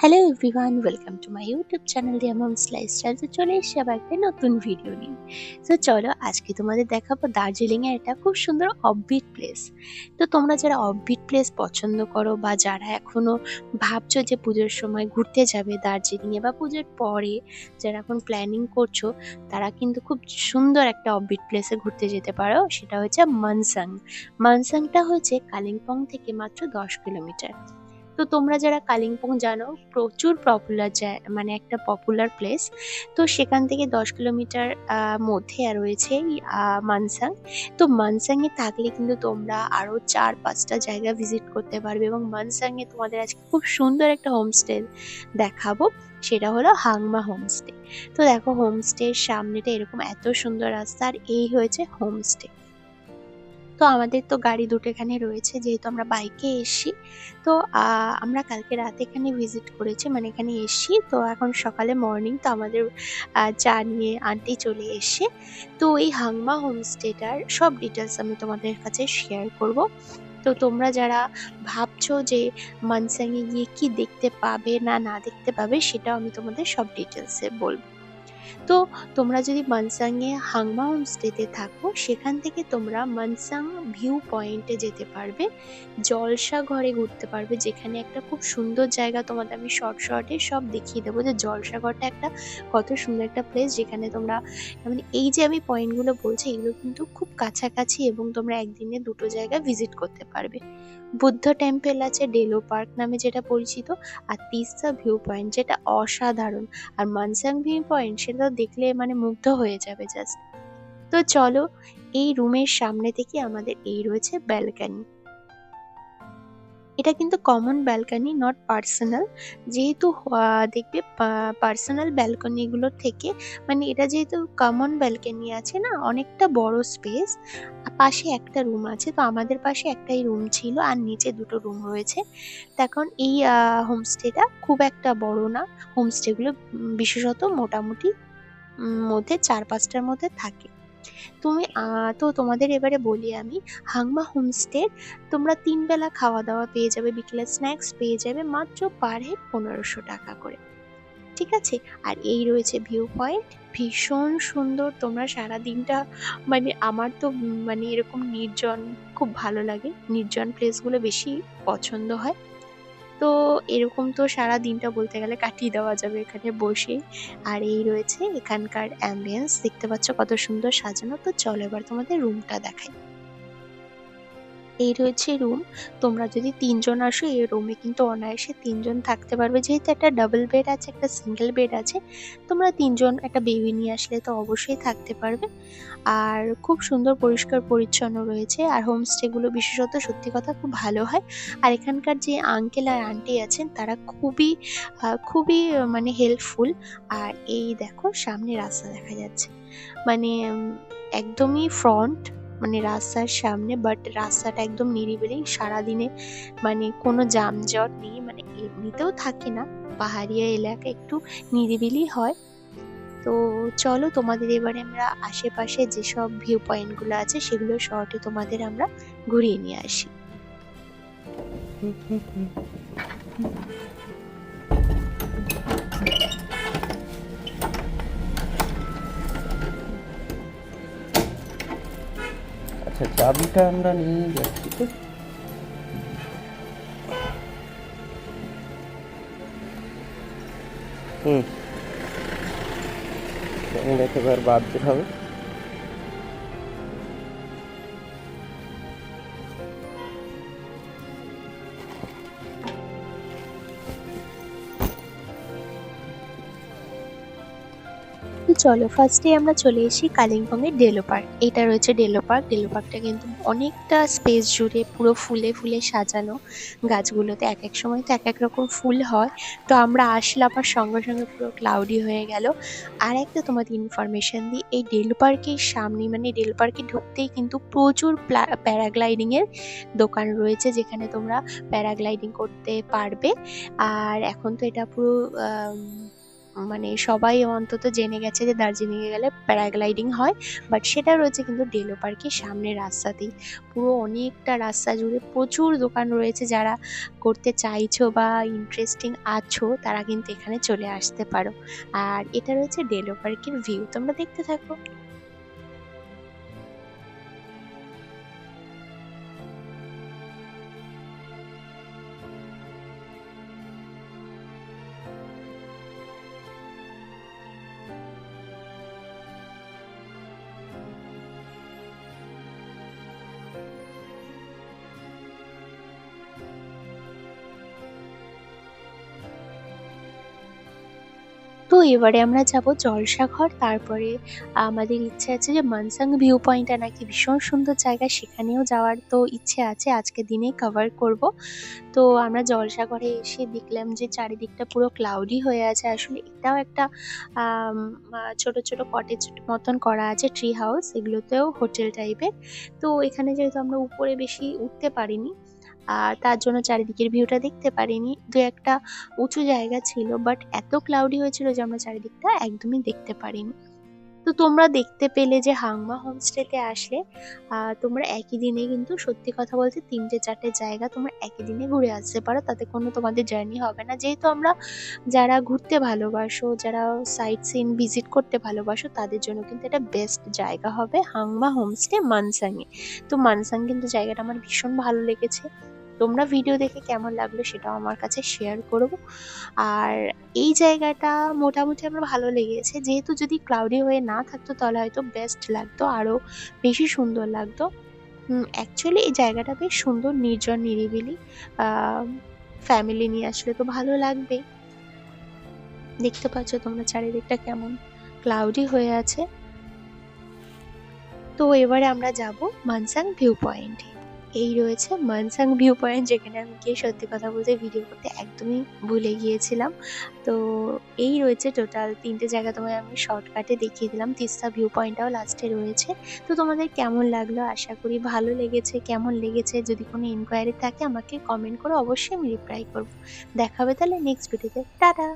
Hello everyone, welcome to my YouTube channel দিয়া moms lifestyle. তো চলে এসেছি আবার একটা নতুন ভিডিও নিয়ে। তো চলো আজকে তোমাদের দেখাবো দার্জিলিংয়ের একটা খুব সুন্দর অফবিট প্লেস। তো তোমরা যারা অফবিট প্লেস পছন্দ করো বা যারা এখনো ভাবছো যে পুজোর সময় ঘুরতে যাবে দার্জিলিংয়ে বা পুজোর পরে, যারা এখন প্ল্যানিং করছো, তারা কিন্তু খুব সুন্দর একটা অফবিট প্লেসে ঘুরতে যেতে পারো। সেটা হচ্ছে মানসাং। মানসাংটা হচ্ছে কালিম্পং থেকে মাত্র 10 কিলোমিটার। তো তোমরা যারা কালিম্পং জানো, প্রচুর পপুলার মানে একটা পপুলার প্লেস। তো সেখান থেকে 10 কিলোমিটার মধ্যে রয়েছে এই মানসাং। তো মানসাং এ থাকলে কিন্তু তোমরা আরো 4-5টা জায়গা ভিজিট করতে পারবে, এবং মানসাং এ তোমাদের আজকে খুব সুন্দর একটা হোমস্টে দেখাবো। সেটা হলো হাংমা হোমস্টে। তো দেখো, হোমস্টের সামনেটা এরকম এত সুন্দর রাস্তা, আর এই হয়েছে হোমস্টে। তো আমাদের তো গাড়ি দুটো এখানে রয়েছে, যেহেতু আমরা বাইকে এসছি। তো আমরা কালকে রাতে এখানে ভিজিট করেছি, মানে এখানে এসছি। তো এখন সকালে মর্নিং, তো আমাদের চা নিয়ে আন্টি চলে এসছে। তো এই হাংমা হোমস্টেটার সব ডিটেলস আমি তোমাদের কাছে শেয়ার করব। তো তোমরা যারা ভাবছো যে মানসাংয়ে গিয়ে কি দেখতে পাবে না না দেখতে পাবে, সেটাও আমি তোমাদের সব ডিটেলসে বলবো। তো তোমরা যদি মানসাং এ হাংমা হোমস্টেতে থাকো, সেখান থেকে তোমরা মানসাং ভিউ পয়েন্টে যেতে পারবে, জলসা ঘরে ঘুরতে পারবে, যেখানে একটা খুব সুন্দর জায়গা। তোমাদের আমি শর্টে সব দেখিয়ে দেবো যে জলসা ঘরটা একটা কত সুন্দর একটা প্লেস, যেখানে তোমরা মানে এই যে আমি পয়েন্টগুলো বলছি, এগুলো কিন্তু খুব কাছাকাছি, এবং তোমরা একদিনে দুটো জায়গা ভিজিট করতে পারবে। বুদ্ধ টেম্পল আছে ডেলো পার্ক নামে, যেটা পরিচিত। আর তিস্তা ভিউ পয়েন্ট, যেটা অসাধারণ। আর মানসাং ভিউ পয়েন্ট, সেটা দেখলে মানে মুগ্ধ হয়ে যাবে জাস্ট। তো চলো, এই রুমের সামনে থেকে আমাদের এই রয়েছে ব্যালকনি। এটা কিন্তু কমন ব্যালকনি, নট পার্সোনাল। যেহেতু দেখবে পার্সোনাল ব্যালকনি গুলোর থেকে, মানে এটা যেহেতু কমন ব্যালকনি আছে না, অনেকটা বড় স্পেস। পাশে একটা রুম আছে, তো আমাদের পাশে একটাই রুম ছিল, আর নিচে দুটো রুম রয়েছে। তো এখন এই হোমস্টেটা খুব একটা বড় না। হোমস্টেগুলো বিশেষত মোটামুটি মধ্যে 4-5টার মধ্যে থাকে। তো তোমাদের এবারে বলি আমি, হাংমা হোমস্টে তোমরা 3 বেলা খাওয়া দাওয়া পেয়ে যাবে, বিকেলের স্ন্যাক্স পেয়ে যাবে মাত্র পার হেড 1500 টাকা করে। ঠিক আছে। আর এই রয়েছে ভিউ পয়েন্ট, ভীষণ সুন্দর। তোমরা সারা দিনটা, মানে আমার তো মানে এরকম নির্জন খুব ভালো লাগে, নির্জন প্লেসগুলো বেশি পছন্দ হয়। তো এরকম তো সারা দিনটা বলতে গেলে কাটিয়ে দেওয়া যাবে এখানে বসে। আর এই রয়েছে এখানকার অ্যাম্বিয়েন্স, দেখতে পাচ্ছ কত সুন্দর সাজানো। তো চলো এবার তোমাদের রুমটা দেখাই। এই রয়েছে রুম। তোমরা যদি 3জন আসো, এই রুমে কিন্তু অনায়াসে 3জন থাকতে পারবে, যেহেতু একটা ডাবল বেড আছে, একটা সিঙ্গেল বেড আছে। তোমরা 3জন, একটা বেবি নিয়ে আসলে তো অবশ্যই থাকতে পারবে। আর খুব সুন্দর পরিষ্কার পরিচ্ছন্ন রয়েছে, আর হোমস্টে গুলো বিশেষত সত্যি কথা খুব ভালো হয়। আর এখানকার যে আঙ্কেল আর আন্টি আছেন, তারা খুবই মানে হেল্পফুল। আর এই দেখো, সামনে রাস্তা দেখা যাচ্ছে, মানে একদমই ফ্রন্ট, মানে রাস্তার সামনে, বাট রাস্তাটা একদম নিরিবিলি। সারাদিনে মানে কোনো যানজট নেই, মানে এমনিতেও থাকে না, পাহাড়িয়া এলাকা একটু নিরিবিলি হয়। তো চলো, তোমাদের এবারে আমরা আশেপাশে যেসব ভিউ পয়েন্ট গুলো আছে, সেগুলো শর্টে তোমাদের আমরা ঘুরিয়ে নিয়ে আসি। আচ্ছা, চাবিটা আমরা নিয়ে যাচ্ছি তো। দেখে এবার বাদ দিতে হবে। তো চলো, ফার্স্টে আমরা চলে এসেছি কালিম্পং এর ডেলো পার্ক। এটা রয়েছে ডেলো পার্ক। ডেলো পার্কটা কিন্তু অনেকটা স্পেস জুড়ে পুরো ফুলে ফুলে সাজানো। গাছগুলোতে এক এক সময় তো এক এক রকম ফুল হয়। তো আমরা আসলাম, আর সঙ্গে সঙ্গে পুরো ক্লাউডি হয়ে গেল। আর একটা তোমাদের ইনফরমেশন দিই, এই ডেলো পার্কের সামনে, মানে ডেলো পার্কে ঢুকতেই কিন্তু প্রচুর প্যারাগ্লাইডিং এর দোকান রয়েছে, যেখানে তোমরা প্যারাগ্লাইডিং করতে পারবে। আর এখন তো এটা পুরো মানে সবাই অন্তত জেনে গেছে যে দার্জিলিংয়ে গেলে প্যারাগ্লাইডিং হয়, বাট সেটা রয়েছে কিন্তু ডেলো পার্কের সামনের রাস্তাতেই। পুরো অনেকটা রাস্তা জুড়ে প্রচুর দোকান রয়েছে। যারা করতে চাইছো বা ইন্টারেস্টিং আছো তারা কিন্তু এখানে চলে আসতে পারো। আর এটা রয়েছে ডেলো পার্কের ভিউ, তোমরা দেখতে থাকো। তো এবারে আমরা যাব জলসাঘর, তারপরে আমাদের ইচ্ছে আছে যে মানসাং ভিউ পয়েন্টটা নাকি ভীষণ সুন্দর জায়গা, সেখানেও যাওয়ার তো ইচ্ছে আছে, আজকে দিনেই কভার করব। তো আমরা জলসাঘরে এসে দেখলাম যে চারিদিকটা পুরো ক্লাউডি হয়ে আছে। আসলে এটাও একটা ছোট ছোট কটেজ মতন করা আছে, ট্রি হাউস, এগুলোতেও হোটেল টাইপের। তো এখানে যেহেতু আমরা উপরে বেশি উঠতে পারিনি, আর তার জন্য চারিদিকের ভিউটা দেখতে পারিনি। দু একটা উঁচু জায়গা ছিল, বাট এত ক্লাউডি হয়েছিল যে আমরা চারিদিকটা একদমই দেখতে পারিনি। তো তোমরা দেখতে পেলে যে হাংমা হোমস্টেতে আসলে তোমরা একই দিনে কিন্তু, সত্যি কথা বলতে, 3টে 4টে জায়গা তোমরা একই দিনে ঘুরে আসতে পারো, তাতে কোনো তোমাদের জার্নি হবে না। যেহেতু আমরা যারা ঘুরতে ভালোবাসো, যারা সাইট সিন ভিজিট করতে ভালোবাসো, তাদের জন্য কিন্তু এটা বেস্ট জায়গা হবে হাংমা হোমস্টে মানসাংয়ে। তো মানসাং কিন্তু জায়গাটা আমার ভীষণ ভালো লেগেছে। তোমরা ভিডিও দেখে কেমন লাগলো সেটাও আমার কাছে শেয়ার করো। আর এই জায়গাটা মোটামুটি আমার ভালো লেগেছে, যেহেতু যদি ক্লাউডি হয়ে না থাকতো তাহলে হয়তো বেস্ট লাগতো, আরো বেশি সুন্দর লাগতো। অ্যাকচুয়ালি এই জায়গাটা বেশ সুন্দর, নির্জন নিরিবিলি। ফ্যামিলি নিয়ে আসলে তো ভালো লাগবে। দেখতে পাচ্ছ তোমরা চারিদিকটা কেমন ক্লাউডি হয়ে আছে। তো এবারে আমরা যাব মানসাং ভিউ পয়েন্টে। এই রয়েছে মানসাং ভিউ পয়েন্ট, যেখানে আমি গিয়ে সত্যি কথা বলতে ভিডিও করতে একদমই ভুলে গিয়েছিলাম। তো এই রয়েছে টোটাল 3টে জায়গা, তোমায় আমি শর্টকাটে দেখিয়ে দিলাম। তিস্তা ভিউ পয়েন্টটাও লাস্টে রয়েছে। তো তোমাদের কেমন লাগলো, আশা করি ভালো লেগেছে। কেমন লেগেছে যদি কোনো ইনকোয়ারি থাকে আমাকে কমেন্ট করো, অবশ্যই আমি রিপ্লাই করবো। দেখা হবে তাহলে নেক্সট ভিডিওতে। টাটা।